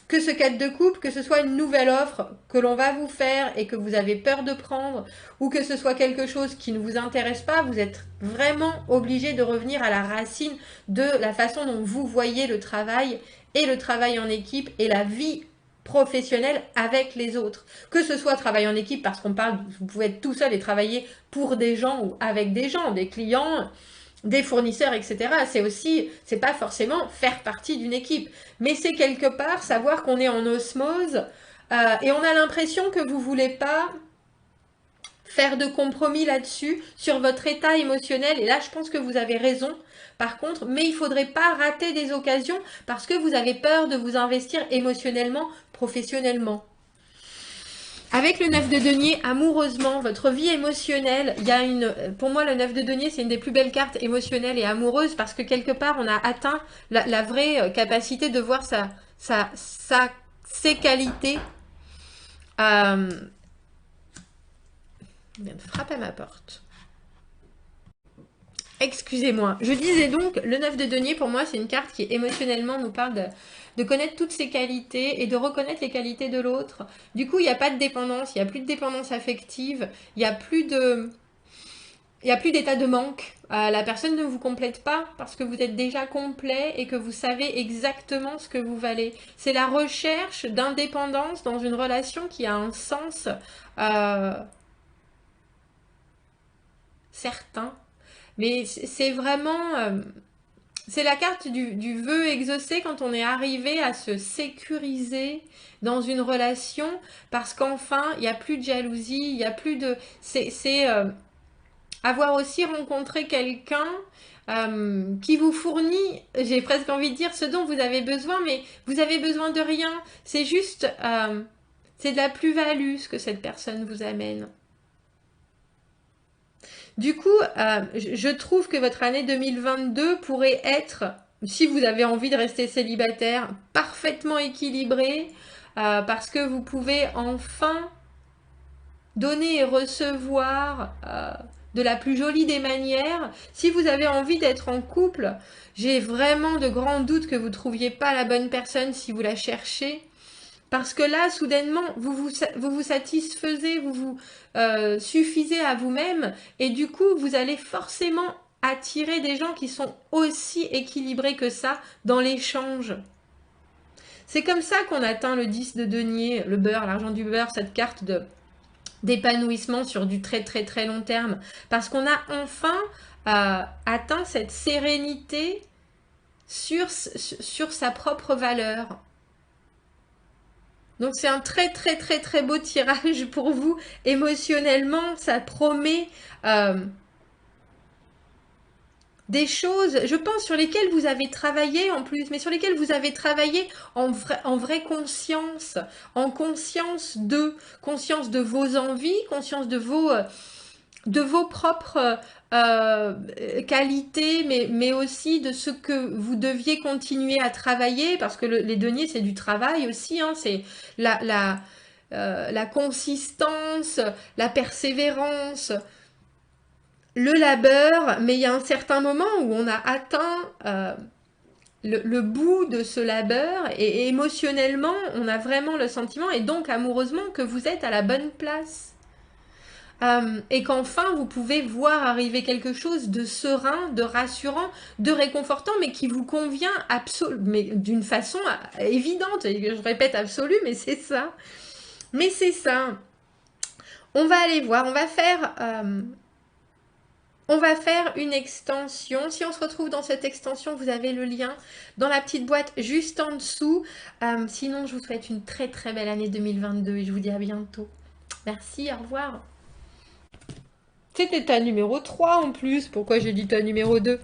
que ce 4 de coupe, que ce soit une nouvelle offre que l'on va vous faire et que vous avez peur de prendre, ou que ce soit quelque chose qui ne vous intéresse pas, vous êtes vraiment obligé de revenir à la racine de la façon dont vous voyez le travail, et le travail en équipe, et la vie professionnel avec les autres. Que ce soit travailler en équipe, parce qu'on parle, vous pouvez être tout seul et travailler pour des gens ou avec des gens, des clients, des fournisseurs, etc. C'est aussi, c'est pas forcément faire partie d'une équipe, mais c'est quelque part savoir qu'on est en osmose et on a l'impression que vous voulez pas faire de compromis là-dessus, sur votre état émotionnel, et là je pense que vous avez raison par contre, mais il ne faudrait pas rater des occasions parce que vous avez peur de vous investir émotionnellement, professionnellement. Avec le 9 de denier, amoureusement, votre vie émotionnelle, il y a pour moi le 9 de denier c'est une des plus belles cartes émotionnelles et amoureuses parce que quelque part on a atteint la vraie capacité de voir ses qualités. Il vient de frapper à ma porte. Excusez-moi. Je disais donc, le 9 de denier, pour moi, c'est une carte qui émotionnellement nous parle de connaître toutes ses qualités et de reconnaître les qualités de l'autre. Du coup, il n'y a pas de dépendance, il n'y a plus de dépendance affective, il n'y a plus d'état de manque. La personne ne vous complète pas parce que vous êtes déjà complet et que vous savez exactement ce que vous valez. C'est la recherche d'indépendance dans une relation qui a un sens certain. Mais c'est vraiment... c'est la carte du vœu exaucé quand on est arrivé à se sécuriser dans une relation parce qu'enfin, il n'y a plus de jalousie, il n'y a plus de... C'est avoir aussi rencontré quelqu'un qui vous fournit, j'ai presque envie de dire, ce dont vous avez besoin, mais vous avez besoin de rien. C'est juste... c'est de la plus-value ce que cette personne vous amène. Du coup, je trouve que votre année 2022 pourrait être, si vous avez envie de rester célibataire, parfaitement équilibrée, parce que vous pouvez enfin donner et recevoir de la plus jolie des manières. Si vous avez envie d'être en couple, j'ai vraiment de grands doutes que vous ne trouviez pas la bonne personne si vous la cherchez. Parce que là, soudainement, vous vous satisfaisez, vous vous suffisez à vous-même et du coup, vous allez forcément attirer des gens qui sont aussi équilibrés que ça dans l'échange. C'est comme ça qu'on atteint le 10 de denier, le beurre, l'argent du beurre, cette carte d'épanouissement sur du très très très long terme. Parce qu'on a enfin atteint cette sérénité sur sa propre valeur. Donc c'est un très très très très beau tirage pour vous émotionnellement, ça promet des choses, je pense, sur lesquelles vous avez travaillé en plus, mais sur lesquelles vous avez travaillé en vraie conscience, en conscience de vos envies, conscience de vos propres qualités, mais aussi de ce que vous deviez continuer à travailler, parce que les deniers, c'est du travail aussi, hein, c'est la consistance, la persévérance, le labeur, mais il y a un certain moment où on a atteint le bout de ce labeur, et émotionnellement, on a vraiment le sentiment, et donc amoureusement, que vous êtes à la bonne place. Et qu'enfin vous pouvez voir arriver quelque chose de serein, de rassurant, de réconfortant, mais qui vous convient mais d'une façon évidente. Et je répète absolue, mais c'est ça. Mais c'est ça. On va aller voir, on va faire une extension. Si on se retrouve dans cette extension, vous avez le lien dans la petite boîte juste en dessous. Sinon, je vous souhaite une très très belle année 2022 et je vous dis à bientôt. Merci, au revoir. C'était ta numéro 3 en plus. Pourquoi j'ai dit ta numéro 2?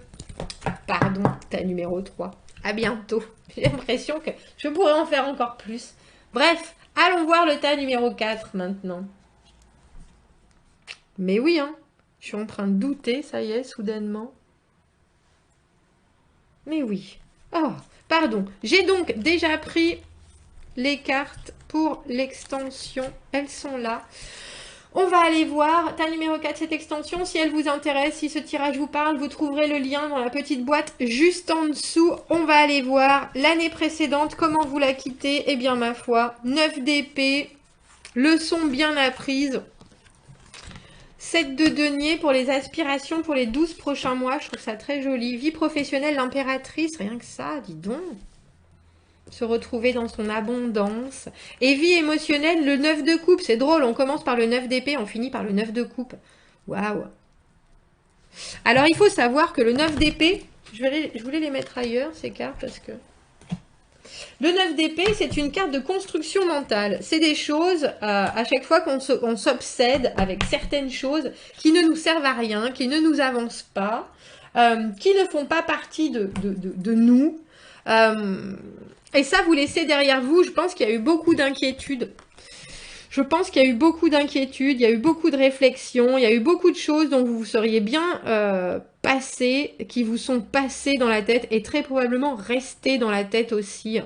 Pardon, ta numéro 3. À bientôt. J'ai l'impression que je pourrais en faire encore plus. Bref, allons voir le tas numéro 4 maintenant. Mais oui, hein. Je suis en train de douter, ça y est, soudainement. Mais oui. Oh, pardon. J'ai donc déjà pris les cartes pour l'extension. Elles sont là. On va aller voir ta numéro 4, cette extension. Si elle vous intéresse, si ce tirage vous parle, vous trouverez le lien dans la petite boîte juste en dessous. On va aller voir l'année précédente, comment vous la quittez. Eh bien, ma foi, 9 d'épée, leçon bien apprise. 7 de denier pour les aspirations pour les 12 prochains mois. Je trouve ça très joli. Vie professionnelle, l'impératrice, rien que ça, dis donc. se retrouver dans son abondance. Et vie émotionnelle, le 9 de coupe, c'est drôle, on commence par le 9 d'épée, on finit par le 9 de coupe. Waouh! Alors il faut savoir que le 9 d'épée, je voulais les mettre ailleurs ces cartes parce que... Le 9 d'épée, c'est une carte de construction mentale. C'est des choses, à chaque fois qu'on s'obsède avec certaines choses qui ne nous servent à rien, qui ne nous avancent pas, qui ne font pas partie de nous. Et ça, vous laissez derrière vous. Je pense qu'il y a eu beaucoup d'inquiétudes. Je pense qu'il y a eu beaucoup d'inquiétudes, il y a eu beaucoup de réflexions, il y a eu beaucoup de choses dont vous vous seriez bien passé, qui vous sont passées dans la tête et très probablement restées dans la tête aussi.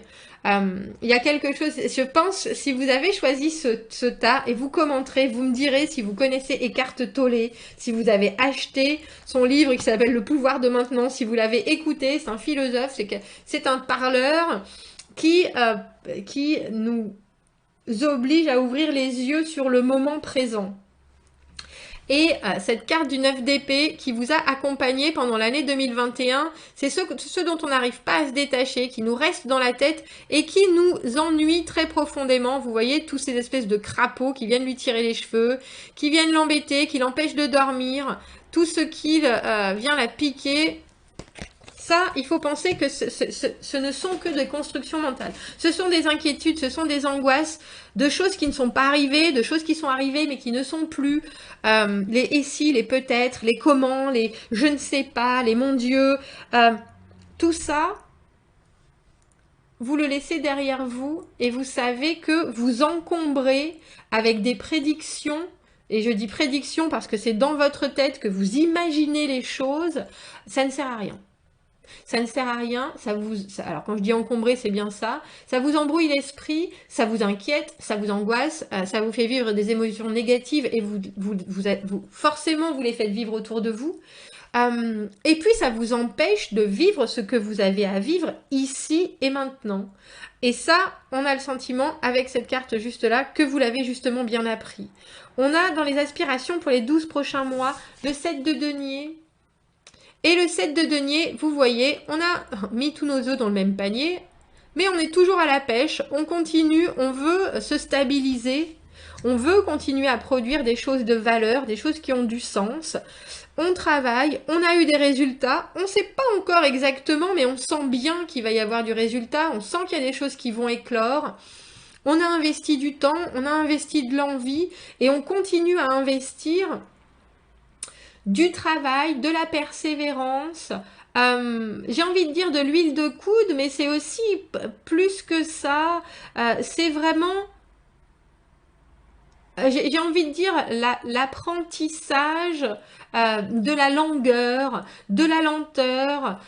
Il y a quelque chose, je pense, si vous avez choisi ce tas, et vous commenterez, vous me direz si vous connaissez Eckhart Tolle, si vous avez acheté son livre qui s'appelle Le pouvoir de maintenant, si vous l'avez écouté, c'est un philosophe, c'est un parleur qui nous oblige à ouvrir les yeux sur le moment présent. Et cette carte du 9 d'épée qui vous a accompagné pendant l'année 2021, c'est ce dont on n'arrive pas à se détacher, qui nous reste dans la tête et qui nous ennuie très profondément. Vous voyez, tous ces espèces de crapauds qui viennent lui tirer les cheveux, qui viennent l'embêter, qui l'empêchent de dormir, tout ce qui vient la piquer. Ça, il faut penser que ce ne sont que des constructions mentales. Ce sont des inquiétudes, ce sont des angoisses, de choses qui ne sont pas arrivées, de choses qui sont arrivées mais qui ne sont plus. Les et si, les peut-être, les comment, les je ne sais pas, les mon Dieu. Tout ça, vous le laissez derrière vous et vous savez que vous encombrez avec des prédictions. Et je dis prédictions parce que c'est dans votre tête que vous imaginez les choses. Ça ne sert à rien. Ça ne sert à rien, alors quand je dis encombrer, c'est bien ça, ça vous embrouille l'esprit, ça vous inquiète, ça vous angoisse, ça vous fait vivre des émotions négatives et forcément vous les faites vivre autour de vous. Et puis ça vous empêche de vivre ce que vous avez à vivre ici et maintenant. Et ça, on a le sentiment avec cette carte juste là que vous l'avez justement bien appris. On a dans les aspirations pour les 12 prochains mois le 7 de denier. Et le 7 de denier, vous voyez, on a mis tous nos œufs dans le même panier, mais on est toujours à la pêche, on continue, on veut se stabiliser, on veut continuer à produire des choses de valeur, des choses qui ont du sens. On travaille, on a eu des résultats, on ne sait pas encore exactement, mais on sent bien qu'il va y avoir du résultat, on sent qu'il y a des choses qui vont éclore. On a investi du temps, on a investi de l'envie, et on continue à investir du travail, de la persévérance, j'ai envie de dire de l'huile de coude, mais c'est aussi plus que ça, c'est vraiment, j'ai envie de dire l'apprentissage de la langueur, de la lenteur,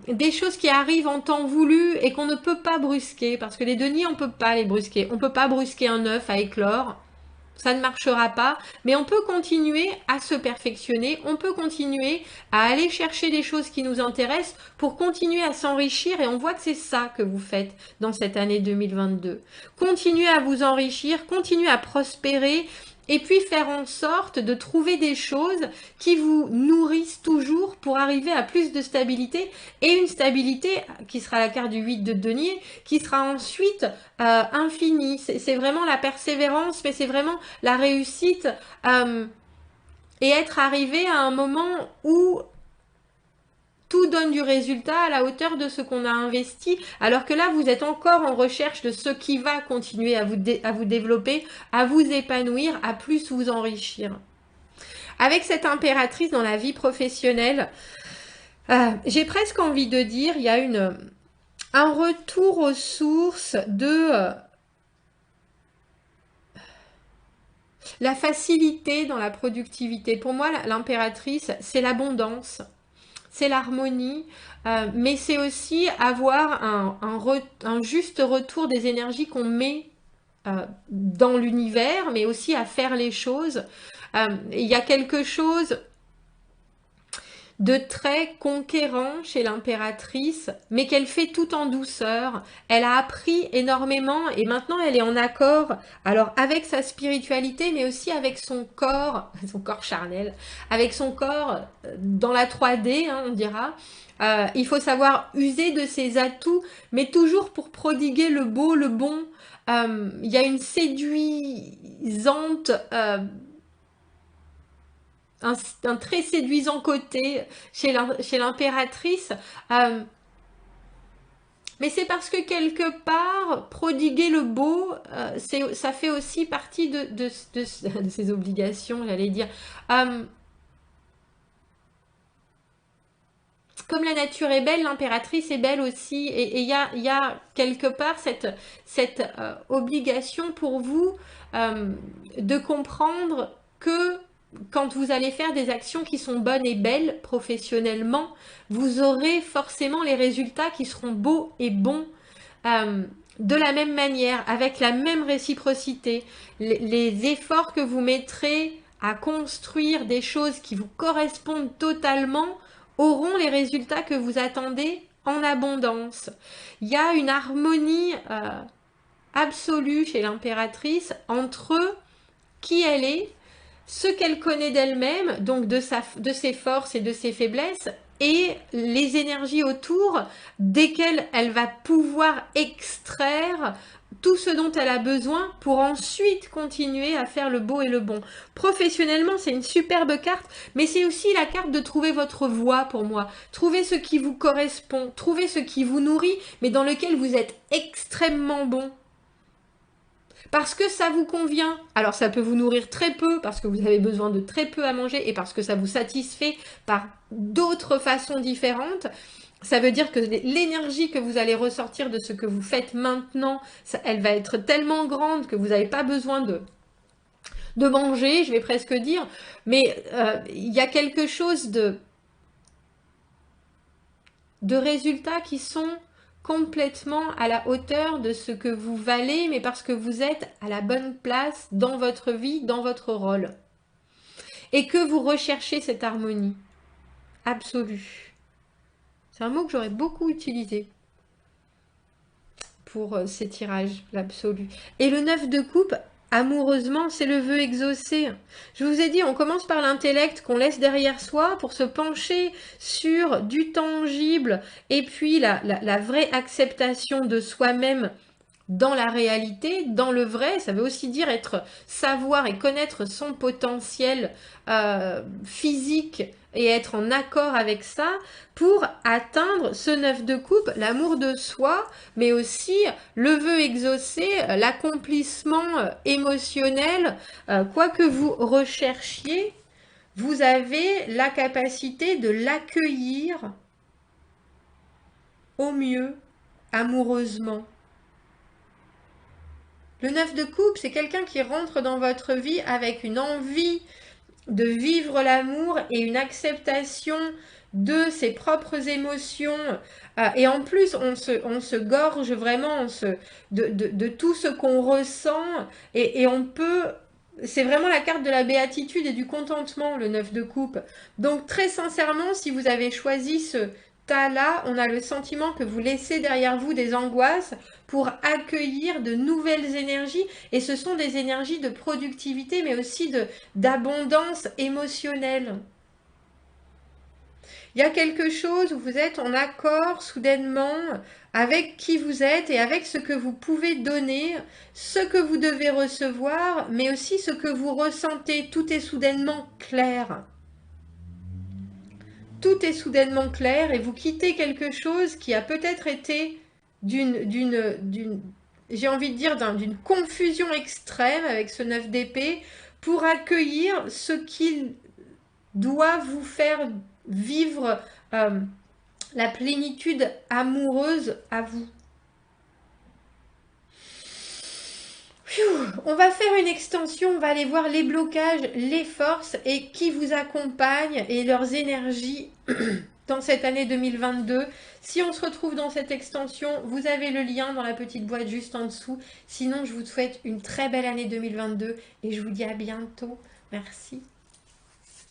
des choses qui arrivent en temps voulu et qu'on ne peut pas brusquer, parce que les deniers, on ne peut pas les brusquer, on ne peut pas brusquer un œuf à éclore. Ça ne marchera pas, mais on peut continuer à se perfectionner, on peut continuer à aller chercher des choses qui nous intéressent pour continuer à s'enrichir et on voit que c'est ça que vous faites dans cette année 2022. Continuez à vous enrichir, continuez à prospérer et puis faire en sorte de trouver des choses qui vous nourrissent toujours pour arriver à plus de stabilité et une stabilité qui sera la carte du 8 de denier, qui sera ensuite infinie. C'est vraiment la persévérance, mais c'est vraiment la réussite et être arrivé à un moment où tout donne du résultat à la hauteur de ce qu'on a investi, alors que là, vous êtes encore en recherche de ce qui va continuer à vous développer, à vous épanouir, à plus vous enrichir. Avec cette impératrice dans la vie professionnelle, j'ai presque envie de dire, il y a un retour aux sources de la facilité dans la productivité. Pour moi, l'impératrice, c'est l'abondance. C'est l'harmonie, mais c'est aussi avoir un juste retour des énergies qu'on met dans l'univers, mais aussi à faire les choses. Il y a quelque chose de traits conquérants chez l'impératrice, mais qu'elle fait tout en douceur. Elle a appris énormément et maintenant elle est en accord, alors avec sa spiritualité, mais aussi avec son corps charnel, avec son corps dans la 3D, hein, on dira. Il faut savoir user de ses atouts, mais toujours pour prodiguer le beau, le bon. Il y a une séduisante... un très séduisant côté chez l'impératrice. Mais c'est parce que quelque part, prodiguer le beau, ça fait aussi partie de ses obligations, j'allais dire. Comme la nature est belle, l'impératrice est belle aussi. Et il y a quelque part cette obligation pour vous de comprendre que quand vous allez faire des actions qui sont bonnes et belles professionnellement, vous aurez forcément les résultats qui seront beaux et bons de la même manière, avec la même réciprocité. Les efforts que vous mettrez à construire des choses qui vous correspondent totalement auront les résultats que vous attendez en abondance. Il y a une harmonie absolue chez l'impératrice entre qui elle est, ce qu'elle connaît d'elle-même, donc de ses forces et de ses faiblesses, et les énergies autour desquelles elle va pouvoir extraire tout ce dont elle a besoin pour ensuite continuer à faire le beau et le bon. Professionnellement, c'est une superbe carte, mais c'est aussi la carte de trouver votre voie pour moi. Trouver ce qui vous correspond, trouver ce qui vous nourrit, mais dans lequel vous êtes extrêmement bon. Parce que ça vous convient. Alors ça peut vous nourrir très peu parce que vous avez besoin de très peu à manger et parce que ça vous satisfait par d'autres façons différentes. Ça veut dire que l'énergie que vous allez ressortir de ce que vous faites maintenant, elle va être tellement grande que vous n'avez pas besoin de manger, je vais presque dire. Mais il y a quelque chose de résultats qui sont complètement à la hauteur de ce que vous valez, mais parce que vous êtes à la bonne place dans votre vie, dans votre rôle. Et que vous recherchez cette harmonie absolue. C'est un mot que j'aurais beaucoup utilisé pour ces tirages, l'absolu. Et le 9 de coupe, amoureusement, c'est le vœu exaucé. Je vous ai dit, on commence par l'intellect qu'on laisse derrière soi pour se pencher sur du tangible et puis la vraie acceptation de soi-même dans la réalité, dans le vrai. Ça veut aussi dire savoir et connaître son potentiel physique et être en accord avec ça pour atteindre ce 9 de coupe, l'amour de soi, mais aussi le vœu exaucé, l'accomplissement émotionnel. Quoi que vous recherchiez, vous avez la capacité de l'accueillir au mieux, amoureusement. Le 9 de coupe, c'est quelqu'un qui rentre dans votre vie avec une envie de vivre l'amour et une acceptation de ses propres émotions. Et en plus, on se gorge vraiment de tout ce qu'on ressent. Et on peut... C'est vraiment la carte de la béatitude et du contentement, le 9 de coupe. Donc très sincèrement, si vous avez choisi ce tas-là, on a le sentiment que vous laissez derrière vous des angoisses pour accueillir de nouvelles énergies. Et ce sont des énergies de productivité, mais aussi d'abondance émotionnelle. Il y a quelque chose où vous êtes en accord soudainement avec qui vous êtes et avec ce que vous pouvez donner, ce que vous devez recevoir, mais aussi ce que vous ressentez. Tout est soudainement clair. Tout est soudainement clair et vous quittez quelque chose qui a peut-être été j'ai envie de dire, d'une confusion extrême avec ce 9 d'épée pour accueillir ce qu'il doit vous faire vivre la plénitude amoureuse à vous. On va faire une extension, on va aller voir les blocages, les forces et qui vous accompagnent et leurs énergies dans cette année 2022. Si on se retrouve dans cette extension, vous avez le lien dans la petite boîte juste en dessous. Sinon, je vous souhaite une très belle année 2022 et je vous dis à bientôt. Merci.